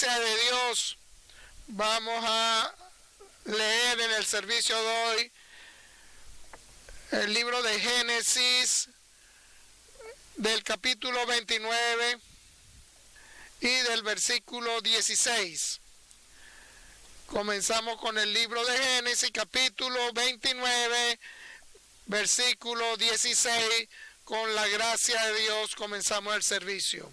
gracia de Dios, vamos a leer en el servicio de hoy el libro de Génesis del capítulo 29 y del versículo 16. Comenzamos con el libro de Génesis, capítulo 29, versículo 16. Con la gracia de Dios comenzamos el servicio.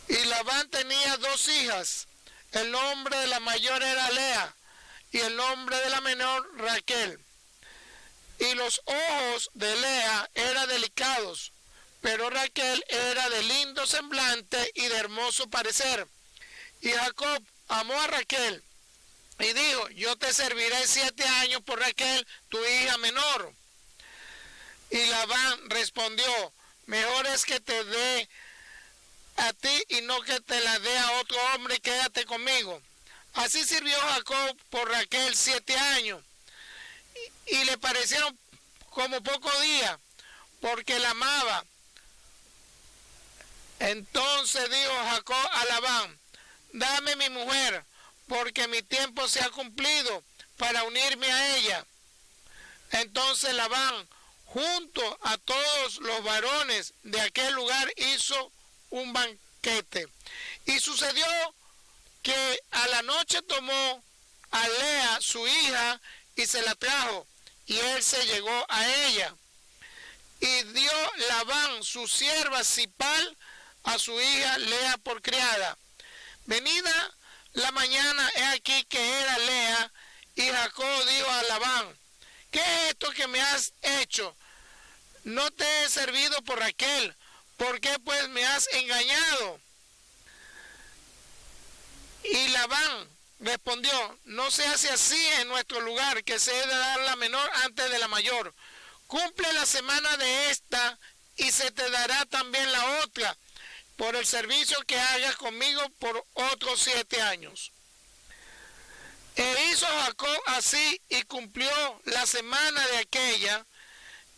Y Labán tenía 2 hijas. El nombre de la mayor era Lea y el nombre de la menor Raquel. Y los ojos de Lea eran delicados, pero Raquel era de lindo semblante y de hermoso parecer. Y Jacob amó a Raquel y dijo: yo te serviré 7 años por Raquel, tu hija menor. Y Labán respondió: mejor es que te dé a ti y no que te la dé a otro hombre, quédate conmigo. Así sirvió Jacob por Raquel 7 años y le parecieron como pocos días, porque la amaba. Entonces dijo Jacob a Labán: dame mi mujer, porque mi tiempo se ha cumplido para unirme a ella. Entonces Labán, junto a todos los varones de aquel lugar, hizo un banquete. Y sucedió que a la noche tomó a Lea su hija y se la trajo, y él se llegó a ella. Y dio Labán su sierva Zipal a su hija Lea por criada. Venida la mañana, he aquí que era Lea, y Jacob dijo a Labán: ¿qué es esto que me has hecho? No te he servido por Raquel, ¿por qué pues me has engañado? Y Labán respondió: no se hace así en nuestro lugar, que se debe dar la menor antes de la mayor. Cumple la semana de esta y se te dará también la otra, por el servicio que hagas conmigo por otros 7 años. E hizo Jacob así y cumplió la semana de aquella,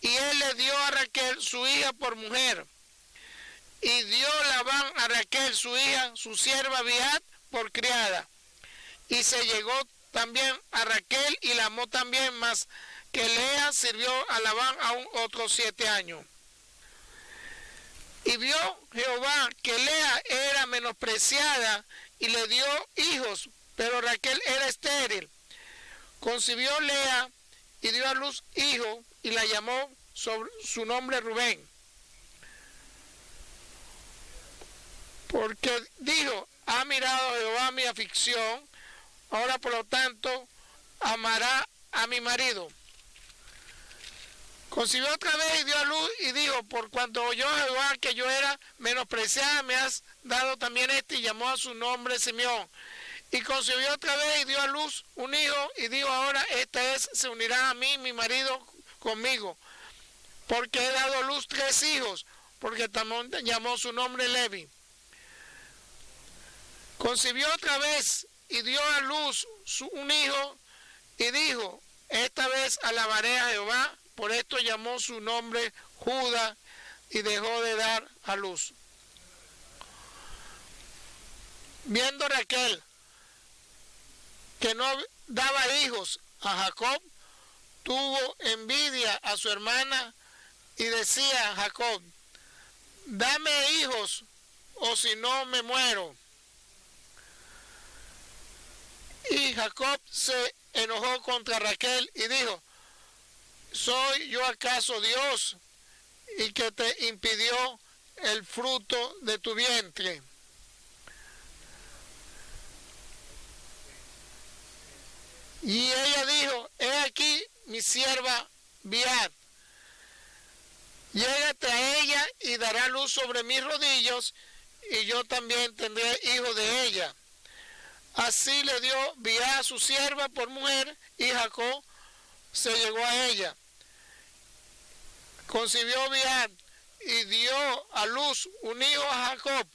y él le dio a Raquel su hija por mujer. Y dio Labán a Raquel su hija, su sierva Bilha, por criada. Y se llegó también a Raquel y la amó también, más que Lea sirvió a Labán aún otros 7 años. Y vio Jehová que Lea era menospreciada y le dio hijos, pero Raquel era estéril. Concibió Lea y dio a luz hijo y la llamó sobre su nombre Rubén. Porque dijo: ha mirado Jehová mi aflicción, ahora por lo tanto amará a mi marido. Concibió otra vez y dio a luz y dijo: por cuanto oyó Jehová que yo era menospreciada, me has dado también y llamó a su nombre Simeón. Y concibió otra vez y dio a luz un hijo y dijo: ahora esta vez se unirá a mí mi marido conmigo, porque he dado a luz 3 hijos, porque también llamó su nombre Levi. Concibió otra vez y dio a luz un hijo y dijo: esta vez alabaré a Jehová. Por esto llamó su nombre Judá y dejó de dar a luz. Viendo Raquel que no daba hijos a Jacob, tuvo envidia a su hermana y decía a Jacob: dame hijos o si no me muero. Y Jacob se enojó contra Raquel y dijo: ¿soy yo acaso Dios y que te impidió el fruto de tu vientre? Y ella dijo: he aquí mi sierva Bilha, llégate a ella y dará luz sobre mis rodillos, y yo también tendré hijo de ella. Así le dio Bilha a su sierva por mujer, y Jacob se llegó a ella. Concibió Bilha y dio a luz un hijo a Jacob.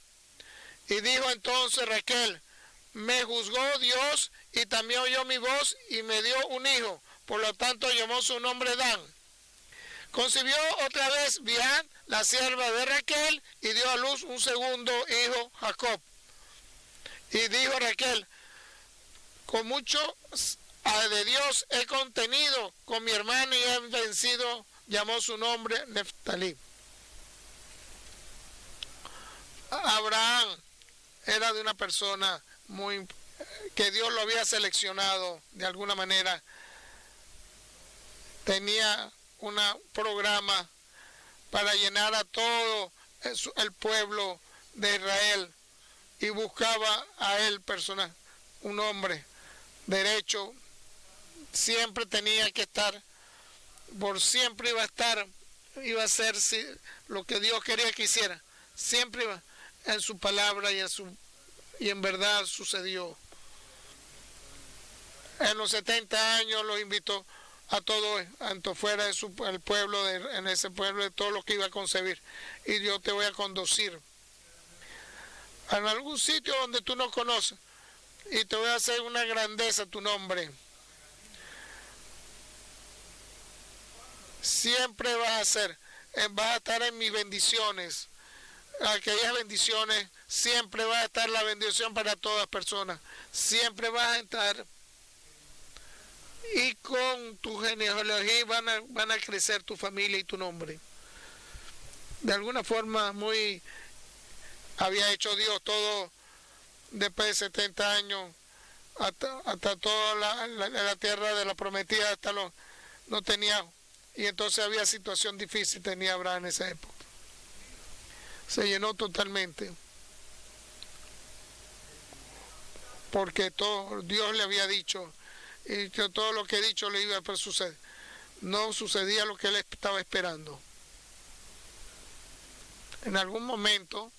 Y dijo entonces Raquel: me juzgó Dios y también oyó mi voz y me dio un hijo. Por lo tanto llamó su nombre Dan. Concibió otra vez Bilha, la sierva de Raquel, y dio a luz un segundo hijo, Jacob. Y dijo Raquel, con mucho de Dios he contenido con mi hermano y he vencido, llamó su nombre Neftalí. Abraham era de una persona muy que Dios lo había seleccionado de alguna manera. Tenía un programa para llenar a todo el pueblo de Israel y buscaba a él personal, un hombre derecho, siempre tenía que estar, por siempre iba a ser lo que Dios quería que hiciera, siempre iba en su palabra y en verdad sucedió. En los 70 años los invitó a todos, tanto fuera de el pueblo, en ese pueblo, de todo lo que iba a concebir. Y yo te voy a conducir en algún sitio donde tú no conoces y te voy a hacer una grandeza tu nombre. Siempre vas a estar en mis bendiciones. Aquellas bendiciones, siempre va a estar la bendición para todas personas. Siempre vas a estar. Y con tu genealogía van a crecer tu familia y tu nombre. De alguna forma había hecho Dios todo después de 70 años, hasta toda la tierra de la prometida, no tenía, y entonces había situación difícil, tenía Abraham en esa época. Se llenó totalmente, porque todo Dios le había dicho, y que todo lo que he dicho le iba a suceder. No sucedía lo que él estaba esperando. En algún momento,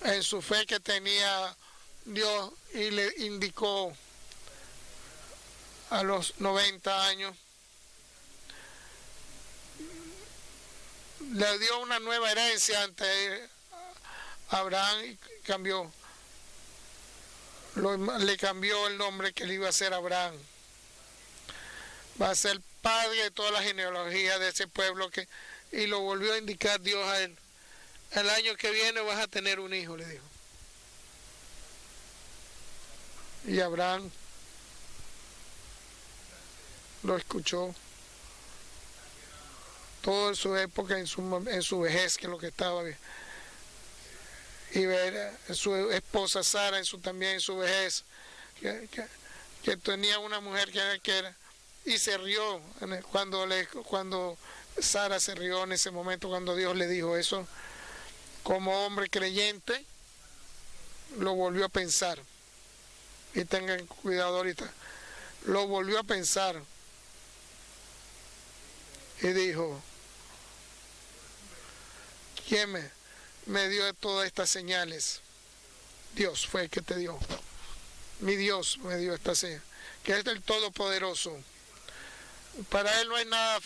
en su fe que tenía Dios, y le indicó a los 90 años, le dio una nueva herencia ante Abraham y le cambió el nombre que le iba a hacer Abraham. Va a ser padre de toda la genealogía de ese pueblo, y lo volvió a indicar Dios a él. El año que viene vas a tener un hijo, le dijo. Y Abraham lo escuchó todo en su época, en su vejez, que es lo que estaba bien. Y ver a su esposa Sara también en su vejez, que tenía una mujer que era, y se rió cuando Sara se rió en ese momento, cuando Dios le dijo eso. Como hombre creyente lo volvió a pensar, y tengan cuidado ahorita, lo volvió a pensar y dijo, ¿quién me dio todas estas señales? Dios fue el que te dio. Mi Dios me dio esta señal, que es el Todopoderoso. Para él no hay nada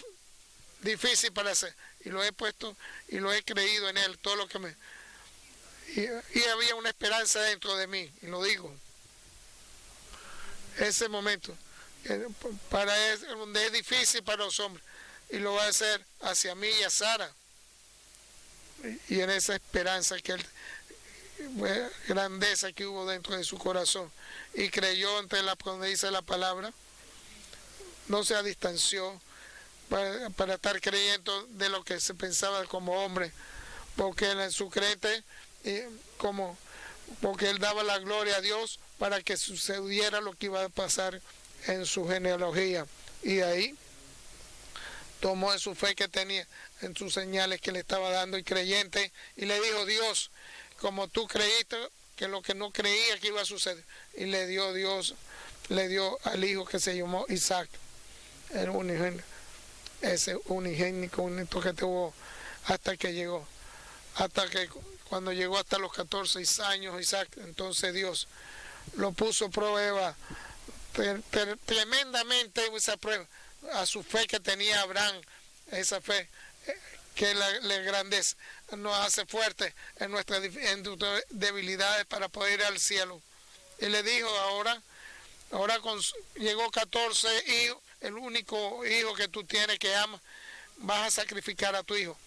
difícil para hacer, y lo he puesto y lo he creído en él, todo lo que y había una esperanza dentro de mí, y lo digo. Ese momento donde es difícil para los hombres, y lo va a hacer hacia mí y a Sara, y en esa esperanza grandeza que hubo dentro de su corazón, y creyó donde dice la palabra, no se distanció para estar creyendo de lo que se pensaba como hombre, porque en su creyente, porque él daba la gloria a Dios para que sucediera lo que iba a pasar en su genealogía, y ahí tomó de su fe que tenía, en sus señales que le estaba dando, y creyente, y le dijo, Dios, como tú creíste que lo que no creía que iba a suceder, y le dio al hijo que se llamó Isaac, el unigénito, ese unigénito que tuvo hasta que cuando llegó hasta los 14 años Isaac, entonces Dios lo puso a prueba tremendamente, esa prueba, a su fe que tenía Abraham, esa fe que la grandeza nos hace fuertes en nuestras debilidades para poder ir al cielo. Y le dijo, ahora llegó 14 hijos, el único hijo que tú tienes que amas, vas a sacrificar a tu hijo.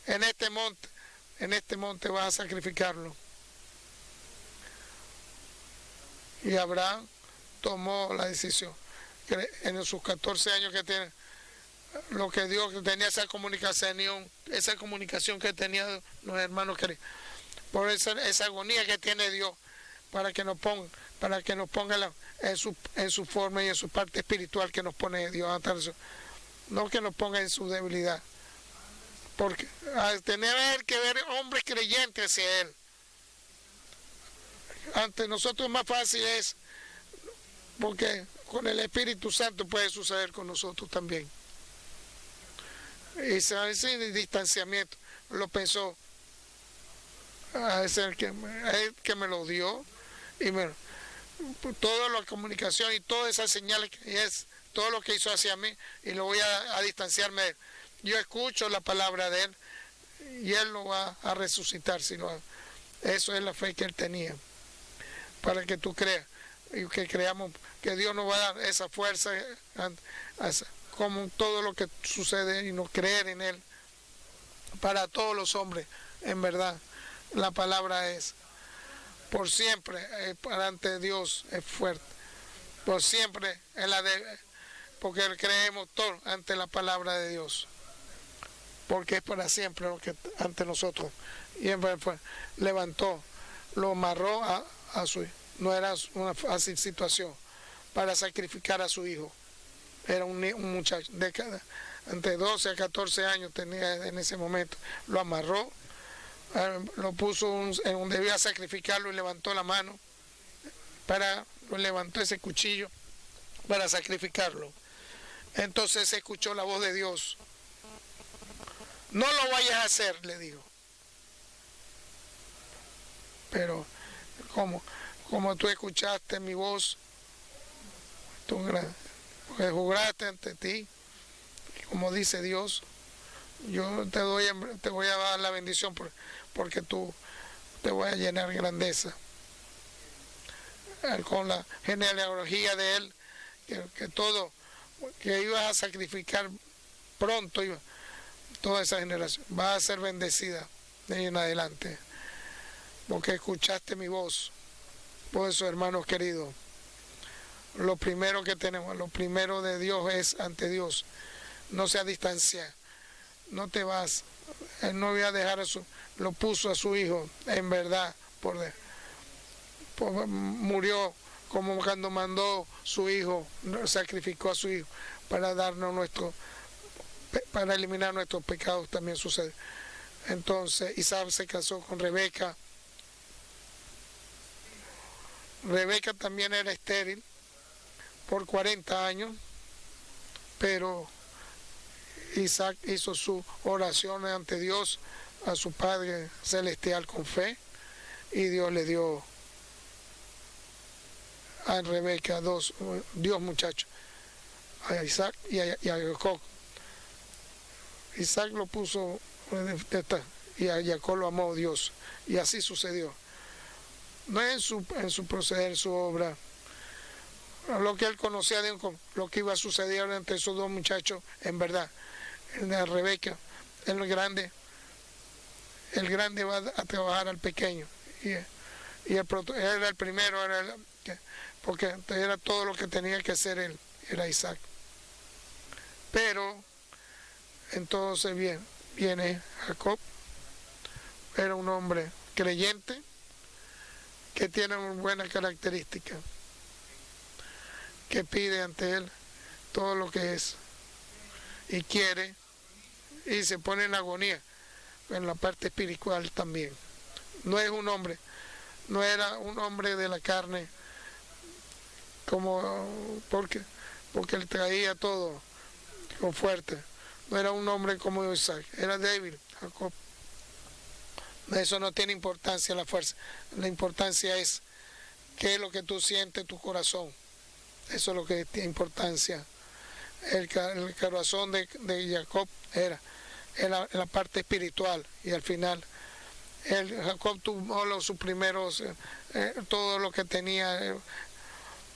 En este monte vas a sacrificarlo. Y Abraham tomó la decisión. En sus 14 años que tiene, lo que Dios tenía esa comunicación que tenía los hermanos queridos. Por esa agonía que tiene Dios para que nos ponga, en su forma y en su parte espiritual que nos pone Dios, no que nos ponga en su debilidad, porque tener que ver hombres creyentes hacia Él. Ante nosotros más fácil es, porque con el Espíritu Santo puede suceder con nosotros también. Y ese distanciamiento lo pensó, es el que me lo dio, y toda la comunicación y todas esas señales que es todo lo que hizo hacia mí, y lo voy a distanciarme de Él. Yo escucho la palabra de Él y Él lo va a resucitar. Eso es la fe que Él tenía, para que tú creas y que creamos que Dios nos va a dar esa fuerza, como todo lo que sucede, y no creer en Él para todos los hombres. En verdad, la palabra es por siempre, ante Dios es fuerte, por siempre porque creemos todo ante la palabra de Dios, porque es para siempre lo que ante nosotros. Y levantó, lo amarró a su hijo. No era una fácil situación para sacrificar a su hijo. Era un muchacho entre 12 a 14 años tenía en ese momento. Lo amarró, lo puso en donde debía sacrificarlo, y levantó la mano levantó ese cuchillo para sacrificarlo. Entonces se escuchó la voz de Dios. No lo vayas a hacer, le dijo. Pero como tú escuchaste mi voz, porque juraste ante ti, como dice Dios, yo te voy a dar la bendición porque tú te voy a llenar de grandeza. Con la genealogía de Él, que ibas a sacrificar pronto, toda esa generación va a ser bendecida de ahí en adelante, porque escuchaste mi voz. Por eso, hermanos queridos, lo primero que tenemos, lo primero de Dios es ante Dios. No se distancia, no te vas. Él no iba a dejar lo puso a su hijo, en verdad, murió como cuando mandó su hijo, sacrificó a su hijo para darnos para eliminar nuestros pecados. También sucede. Entonces Isaac se casó con Rebeca. Rebeca también era estéril por 40 años, pero Isaac hizo su oración ante Dios, a su Padre Celestial, con fe, y Dios le dio a Rebeca dos muchachos, a Isaac y a Jacob. Isaac lo puso y a Jacob lo amó Dios, y así sucedió. No es en su proceder, su obra, lo que él conocía de lo que iba a suceder entre esos dos muchachos. En verdad, de Rebeca, el grande va a trabajar al pequeño, y era el primero, porque era todo lo que tenía que hacer él, era Isaac. Pero entonces viene Jacob, era un hombre creyente que tiene una buena característica, que pide ante él todo lo que es y quiere, y se pone en agonía en la parte espiritual también. No era un hombre de la carne, porque él traía todo con fuerte. No era un hombre como Isaac, era débil, Jacob. Eso no tiene importancia, la fuerza. La importancia es qué es lo que tú sientes en tu corazón. Eso es lo que tiene importancia. El corazón de Jacob era la parte espiritual, y al final Jacob tuvo sus primeros, todo lo que tenía.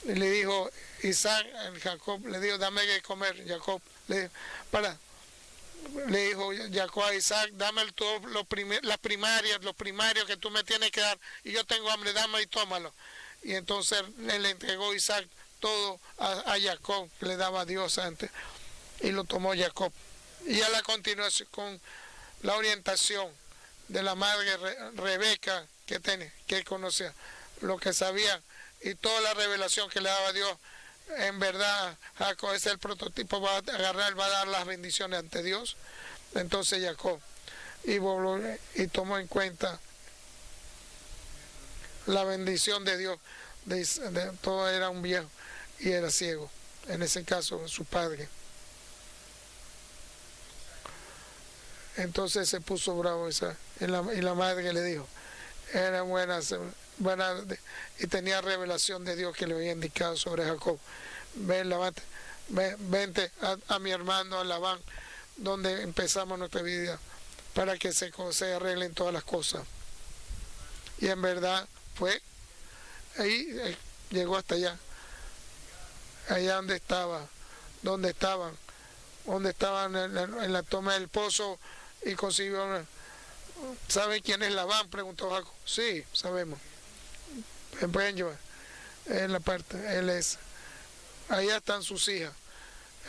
Le dijo Isaac, Jacob le dijo, dame que comer. Jacob le dijo Jacob a Isaac, dame las primarias, los primarios que tú me tienes que dar, y yo tengo hambre, dame y tómalo. y entonces él le entregó Isaac todo a Jacob, que le daba a Dios antes, y lo tomó Jacob. Y a la continuación con la orientación de la madre Rebeca que conocía lo que sabía y toda la revelación que le daba Dios, en verdad Jacob es el prototipo, va a agarrar, va a dar las bendiciones ante Dios. Entonces Jacob y tomó en cuenta la bendición de Dios. Todo era un viejo y era ciego, en ese caso su padre. Entonces se puso bravo y la madre le dijo, era buena y tenía revelación de Dios que le había indicado sobre Jacob. Vente a mi hermano Labán, donde empezamos nuestra vida, para que se arreglen todas las cosas. Y en verdad fue, ahí llegó hasta allá donde estaban en la toma del pozo, y consiguió. ¿Saben quién es Labán?, preguntó Jacob. Sí, sabemos. Pueden llevar en la parte, él es. Allá están sus hijas.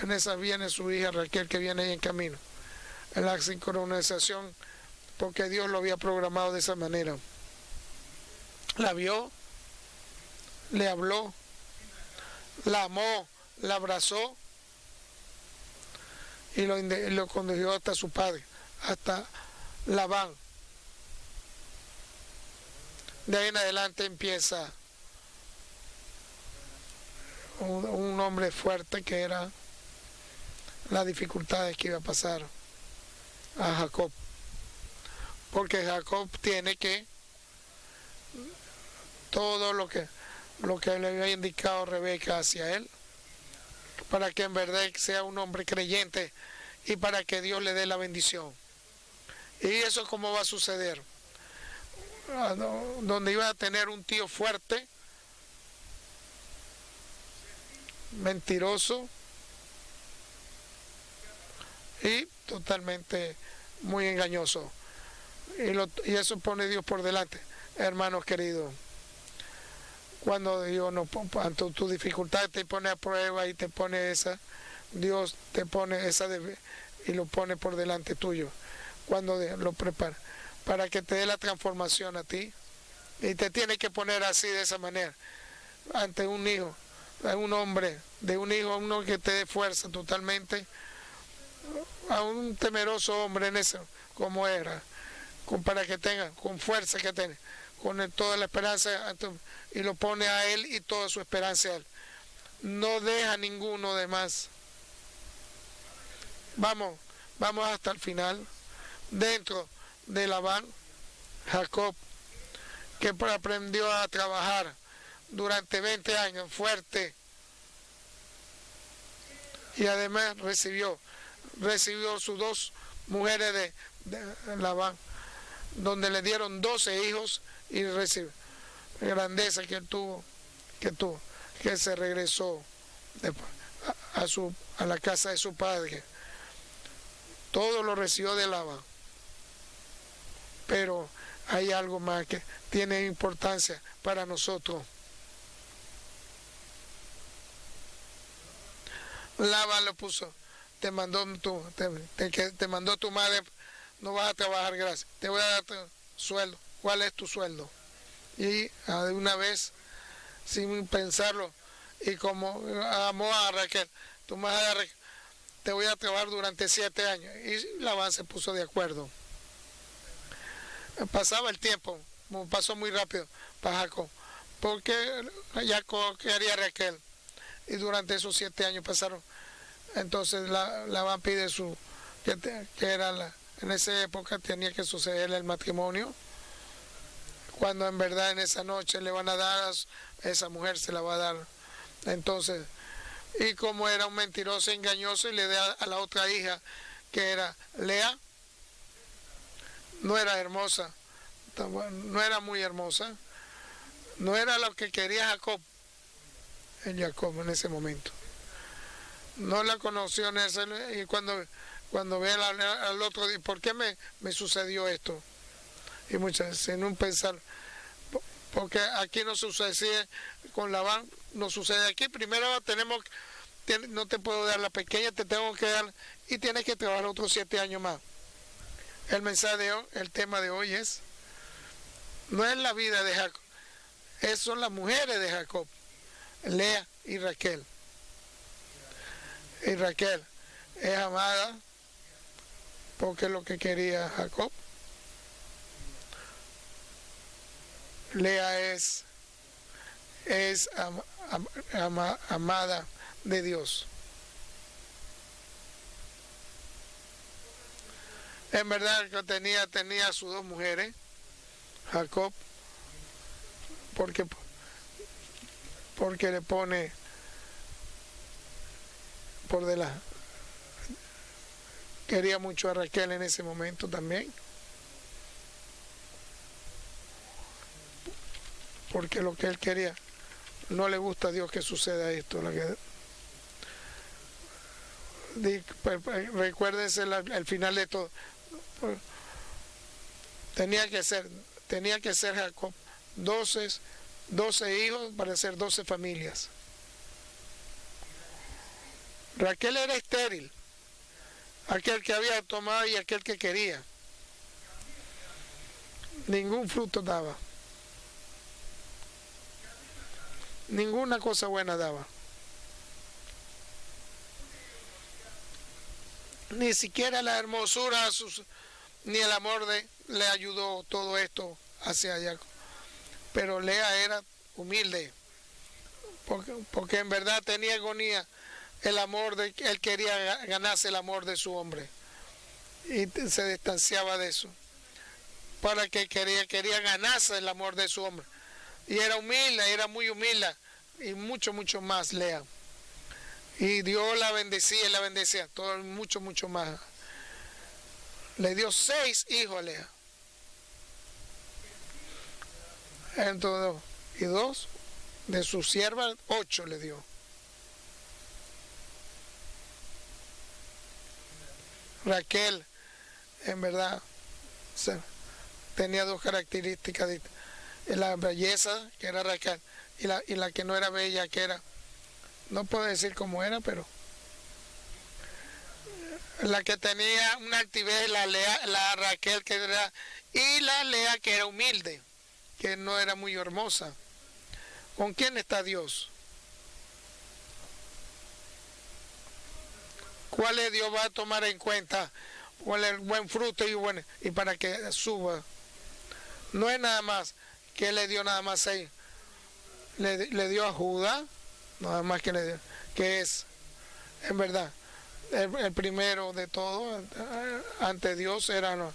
En esa viene su hija Raquel, que viene ahí en camino. En la sincronización, porque Dios lo había programado de esa manera. La vio, le habló, la amó, la abrazó y lo condujo hasta su padre, hasta Labán. De ahí en adelante empieza un hombre fuerte, que era las dificultades que iba a pasar a Jacob, porque Jacob tiene que todo lo que le había indicado Rebeca hacia él, para que en verdad sea un hombre creyente y para que Dios le dé la bendición. Y eso cómo va a suceder, donde iba a tener un tío fuerte, mentiroso y totalmente muy engañoso, y eso pone Dios por delante. Hermanos queridos, cuando Dios ante tu dificultad te pone a prueba y te pone Dios te pone y lo pone por delante tuyo, cuando lo prepara para que te dé la transformación a ti, y te tiene que poner así, de esa manera, ante un hijo, a un hombre, de un hijo, a uno que te dé fuerza totalmente, a un temeroso hombre en eso, como era, para que tenga, con fuerza que tiene, con toda la esperanza, y lo pone a él y toda su esperanza a él. No deja ninguno de más. Vamos hasta el final. Dentro de Labán, Jacob, que aprendió a trabajar durante 20 años fuerte, y además recibió sus 2 mujeres de Labán, donde le dieron 12 hijos, y recibió grandeza que tuvo, que se regresó a la casa de su padre. Todo lo recibió de Labán. Pero hay algo más que tiene importancia para nosotros. Labán lo puso, te mandó tu madre, no vas a trabajar gratis, te voy a dar tu sueldo. ¿Cuál es tu sueldo? Y de una vez, sin pensarlo, y como amó a Raquel, tu madre, te voy a trabajar durante 7 años. Y Labán se puso de acuerdo. Pasaba el tiempo, pasó muy rápido para Jacob, porque Jacob quería a Raquel, y durante esos 7 años pasaron. Entonces Labán pide que era en esa época tenía que suceder el matrimonio, cuando en verdad en esa noche le van a dar esa mujer, se la va a dar. Entonces, y como era un mentiroso, engañoso, y le da a la otra hija, que era Lea, no era hermosa, no era muy hermosa, no era lo que quería Jacob en ese momento. No la conoció en ese, y cuando ve al otro, dice, ¿por qué me sucedió esto? Y muchas veces, en un pensar, porque aquí no sucede con Labán, no sucede aquí. Primero no te puedo dar la pequeña, te tengo que dar y tienes que trabajar otros 7 años más. El mensaje de hoy, el tema de hoy no es la vida de Jacob, son las mujeres de Jacob, Lea y Raquel. Y Raquel es amada porque es lo que quería Jacob. Lea es amada de Dios. En verdad que tenía sus 2 mujeres, Jacob, porque le pone por delante. Quería mucho a Raquel en ese momento también, porque lo que él quería, no le gusta a Dios que suceda esto. Recuérdense el final de todo. Tenía que ser Jacob 12 hijos para ser 12 familias. Raquel era estéril, aquel que había tomado y aquel que quería. Ningún fruto daba, ninguna cosa buena daba. Ni siquiera la hermosura ni el amor le ayudó todo esto hacia Jacob. Pero Lea era humilde, porque en verdad tenía agonía el amor él quería ganarse el amor de su hombre y se distanciaba de eso, para que quería ganarse el amor de su hombre, y era humilde, era muy humilde, y mucho más Lea. Y Dios la bendecía, todo mucho más. Le dio 6 hijos a Lea. Entonces, y 2 de sus siervas, 8 le dio. Raquel, en verdad, tenía 2 características: la belleza, que era Raquel, y la que no era bella, que era, no puedo decir cómo era, pero la que tenía una actividad, la Raquel, que era, y la Lea, que era humilde, que no era muy hermosa. ¿Con quién está Dios? ¿Cuál es Dios va a tomar en cuenta? ¿Cuál es el buen fruto y para que suba? No es nada más que le dio nada más 6. Le dio a Judá, nada más que le dio, que es, en verdad, el primero de todo ante Dios era, no,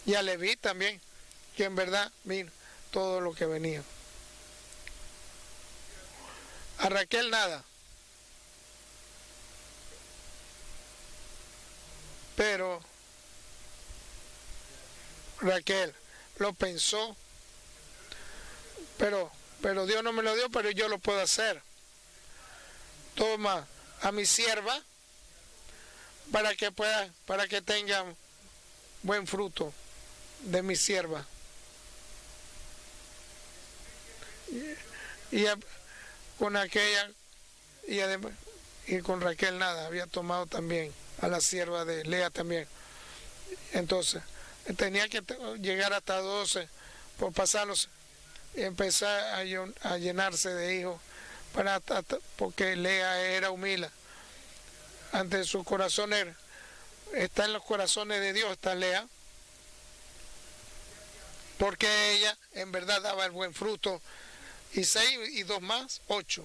y a Leví también, que en verdad vino todo lo que venía. A Raquel nada. Pero Raquel lo pensó, pero Dios no me lo dio, pero yo lo puedo hacer. Toma a mi sierva para que tenga buen fruto de mi sierva. Y con aquella, y además, y con Raquel nada, había tomado también a la sierva de Lea también. Entonces tenía que llegar hasta 12 por pasarlos y empezar a llenarse de hijos, porque Lea era humilde ante su corazón. Está en los corazones de Dios, está Lea, porque ella en verdad daba el buen fruto. Y 6 y 2 más, 8.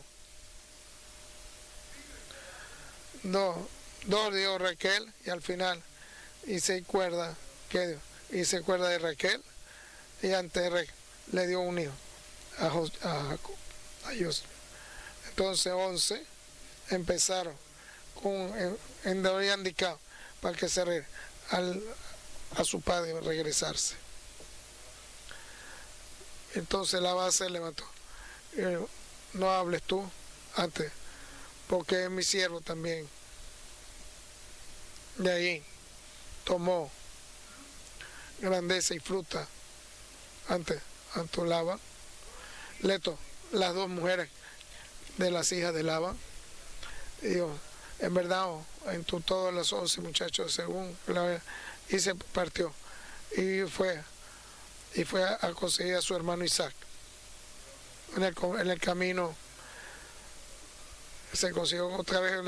2 dio Raquel, y al final y se acuerda de Raquel, y antes le dio un hijo a Jacob, a Dios. Entonces 11 empezaron en donde había indicado para que a su padre regresarse. Entonces la base se levantó: no hables tú antes, porque es mi siervo también. De ahí tomó grandeza y fruta ante Labán, las dos mujeres de las hijas de Labán. Y dijo, en verdad, en todos los 11 muchachos, según y se partió. Y fue a conseguir a su hermano Isaac. En el camino se consiguió otra vez,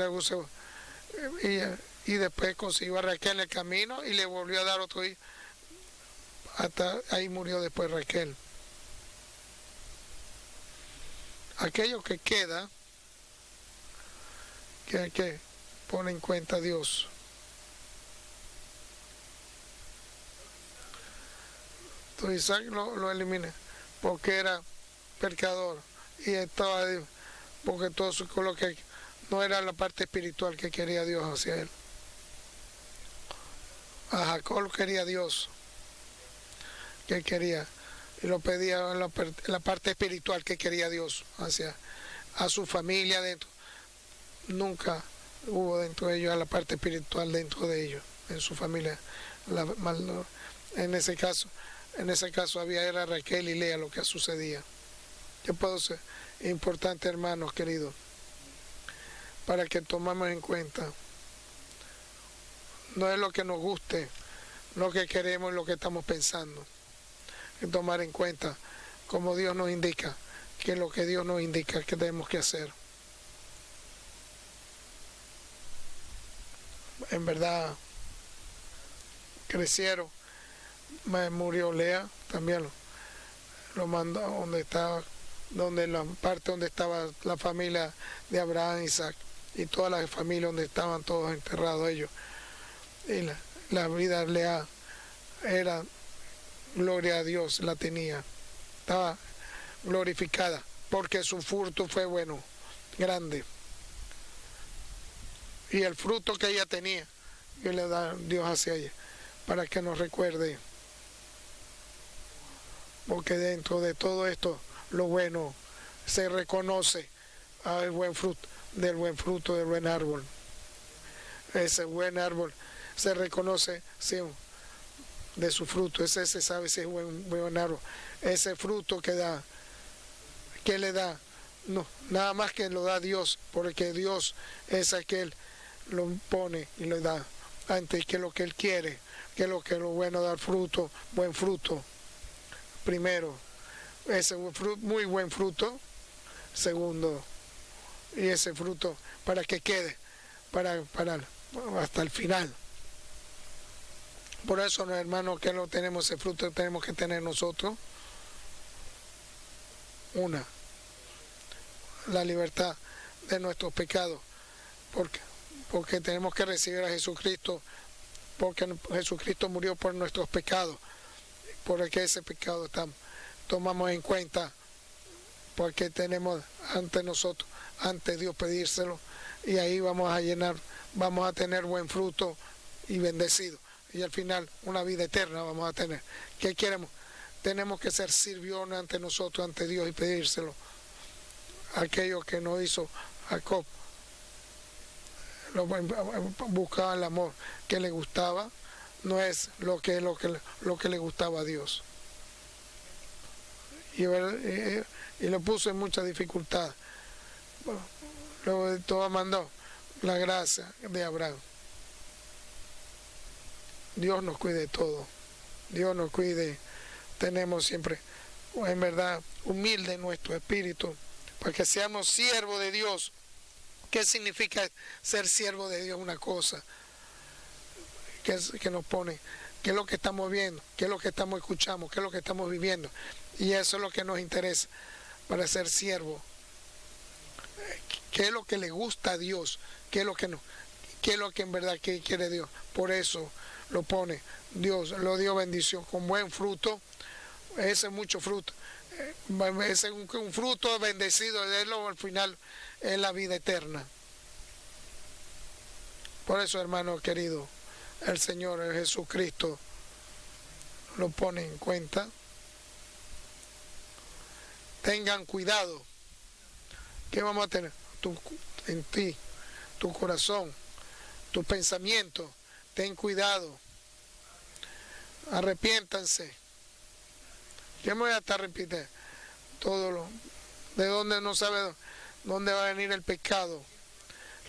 y después consiguió a Raquel en el camino y le volvió a dar otro hijo. Hasta ahí murió después Raquel. Aquello que queda, que hay que poner en cuenta a Dios. Entonces Isaac lo elimina porque era pecador y estaba, porque todo lo que no era la parte espiritual que quería Dios hacia él. A Jacob quería Dios, que quería, y lo pedía en la parte espiritual que quería Dios hacia a su familia dentro. Nunca hubo dentro de ellos a la parte espiritual dentro de ellos, en su familia. En ese caso era Raquel y Lea lo que sucedía. Yo puedo ser importante, hermanos queridos, para que tomemos en cuenta. No es lo que nos guste, lo que queremos, lo que estamos pensando. Y tomar en cuenta como Dios nos indica, que es lo que Dios nos indica que tenemos que hacer. En verdad, crecieron. Murió Lea, también lo mandó donde la parte donde estaba la familia de Abraham, Isaac, y toda la familia donde estaban todos enterrados ellos. Y la vida de Lea era, gloria a Dios, la tenía, estaba glorificada, porque su fruto fue bueno, grande. Y el fruto que ella tenía, que le da Dios hacia ella, para que nos recuerde. Porque dentro de todo esto, lo bueno, se reconoce al buen fruto, del buen árbol. Ese buen árbol se reconoce, sí, de su fruto. Ese se sabe si es buen árbol. Ese fruto que da, que le da, no, nada más que lo da Dios, porque Dios es aquel lo pone y lo da antes que lo que Él quiere, que lo bueno dar fruto, buen fruto. Primero, ese muy buen fruto. Segundo, y ese fruto para que quede, para hasta el final. Por eso, no, hermanos, que no tenemos ese fruto, tenemos que tener nosotros la libertad de nuestros pecados, porque tenemos que recibir a Jesucristo, porque Jesucristo murió por nuestros pecados, porque ese pecado tomamos en cuenta, porque tenemos ante nosotros, ante Dios pedírselo, y ahí vamos a tener buen fruto y bendecido, y al final una vida eterna vamos a tener. ¿Qué queremos? Tenemos que ser sirviones ante nosotros, ante Dios, y pedírselo. Aquello que nos hizo Jacob, buscaba el amor que le gustaba, no es lo que le gustaba a Dios. Y lo puso en mucha dificultad. Luego de todo mandó la gracia de Abraham. Dios nos cuide de todo. Dios nos cuide. Tenemos siempre, en verdad, humilde nuestro espíritu, para que seamos siervos de Dios. ¿Qué significa ser siervo de Dios? Una cosa que nos pone, qué es lo que estamos viendo, qué es lo que estamos escuchando, qué es lo que estamos viviendo. Y eso es lo que nos interesa para ser siervo. ¿Qué es lo que le gusta a Dios? ¿Qué es lo que no? ¿Qué es lo que en verdad quiere Dios? Por eso lo pone. Dios lo dio bendición con buen fruto. Ese es mucho fruto. Ese es un fruto bendecido. Al final es la vida eterna. Por eso, hermano querido, el Señor Jesucristo lo pone en cuenta. Tengan cuidado. ¿Qué vamos a tener? En ti, tu corazón, tu pensamiento. Ten cuidado. Arrepiéntanse. ¿Qué me voy a estar repitiendo? de donde no sabe dónde va a venir el pecado.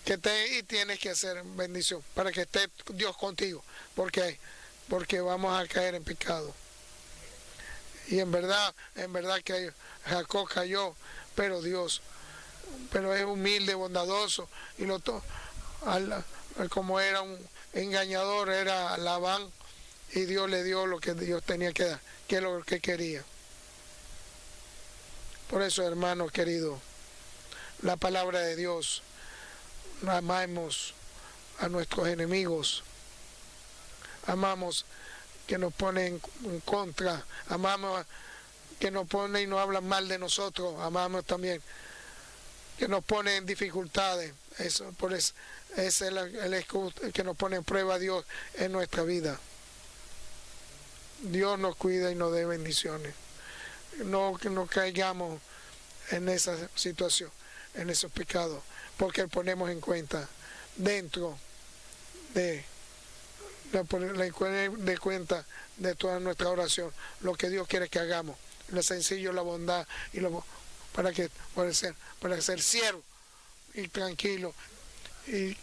Y tienes que hacer bendición para que esté Dios contigo, porque vamos a caer en pecado. Y en verdad que Jacob cayó, pero es humilde, bondadoso, y como era un engañador, era Labán, y Dios le dio lo que Dios tenía que dar, que es lo que quería. Por eso, hermanos queridos, la palabra de Dios, amamos a nuestros enemigos, amamos que nos ponen en contra, amamos que nos ponen y nos hablan mal de nosotros, amamos también que nos ponen en dificultades. Eso es el que nos pone en prueba a Dios en nuestra vida. Dios nos cuida y nos dé bendiciones. No que no caigamos en esa situación, en esos pecados, porque ponemos en cuenta dentro de cuenta de toda nuestra oración lo que Dios quiere que hagamos, lo sencillo, la bondad y para ser siervo y tranquilo y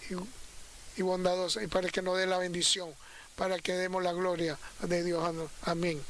bondadoso, y para que nos dé la bendición, para que demos la gloria de Dios. Amén.